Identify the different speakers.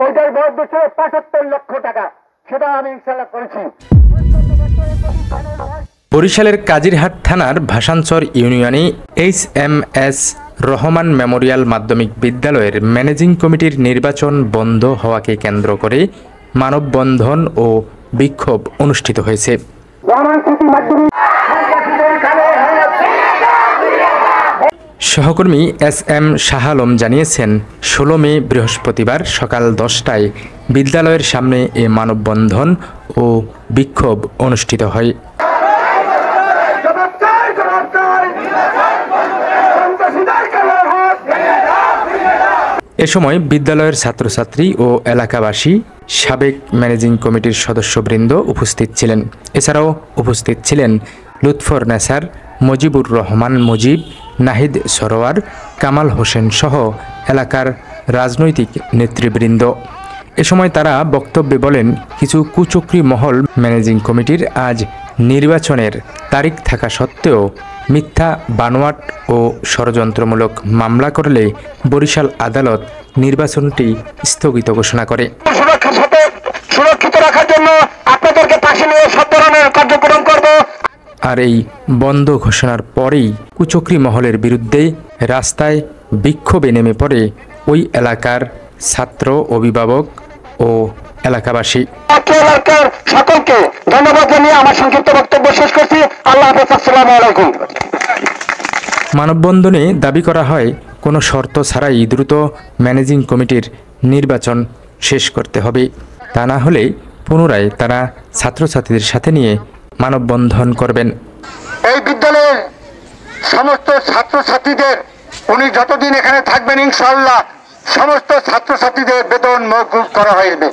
Speaker 1: ওইটার বরাদ্দ ছিল ৭৫ লক্ষ টাকা, সেটা আমি ইনশাআল্লাহ করেছি।
Speaker 2: বরিশালের কাজিরহাট থানার ভাসানচর ইউনিয়নে HMS রহমান মেমোরিয়াল মাধ্যমিক বিদ্যালয়ের ম্যানেজিং কমিটির নির্বাচন বন্ধ হওয়াকে কেন্দ্র করে মানববন্ধন ও বিক্ষোভ অনুষ্ঠিত হয়েছে। সহকর্মী SM শাহ আলম জানিয়েছেন, 16 মে বৃহস্পতিবার সকাল 10টায় বিদ্যালয়ের সামনে এ মানববন্ধন ও বিক্ষোভ অনুষ্ঠিত হয়। এ সময় বিদ্যালয়ের ছাত্রছাত্রী ও এলাকাবাসী, সাবেক ম্যানেজিং কমিটির সদস্যবৃন্দ উপস্থিত ছিলেন। এছাড়াও উপস্থিত ছিলেন লুৎফর নেসার, মুজিবুর রহমান মুজিব, নাহিদ সরোয়ার, কামাল হোসেন সহ এলাকার রাজনৈতিক নেতৃবৃন্দ। এ সময় তারা বক্তব্যে বলেন, কিছু কুচক্রী মহল ম্যানেজিং কমিটির আজ নির্বাচনের তারিখ থাকা সত্ত্বেও মিথ্যা, বানোয়াট ও ষড়যন্ত্রমূলক মামলা করলে বরিশাল আদালত নির্বাচনটি স্থগিত ঘোষণা করে।
Speaker 1: সুরক্ষিত রাখার জন্য আপনাদেরকে পাশে নিয়ে সব ধরনের কার্যক্রম করব।
Speaker 2: আর এই বন্ধ ঘোষণার পরেই কুচক্রী মহলের বিরুদ্ধে রাস্তায় বিক্ষোভে নেমে পড়ে ওই এলাকার ছাত্র, অভিভাবক ও এলাকাবাসী।
Speaker 1: এলাকার সকলকে ধন্যবাদ জানিয়ে আমার সংক্ষিপ্ত বক্তব্য শেষ করছি। আল্লাহ হাফেজ, আসসালামু আলাইকুম।
Speaker 2: মানববন্ধনে দাবি করা হয়, কোনো শর্ত ছাড়াই দ্রুত ম্যানেজিং কমিটির নির্বাচন শেষ করতে হবে। তা না হলে পুনরায় তারা ছাত্রছাত্রীদের সাথে নিয়ে মানববন্ধন করবেন।
Speaker 1: এই বিদ্যালয়ের সমস্ত ছাত্রছাত্রীদের উনি যতদিন এখানে থাকবেন ইনশাআল্লাহ সমস্ত ছাত্রছাত্রীদের বেতন মওকুফ করা হইবে।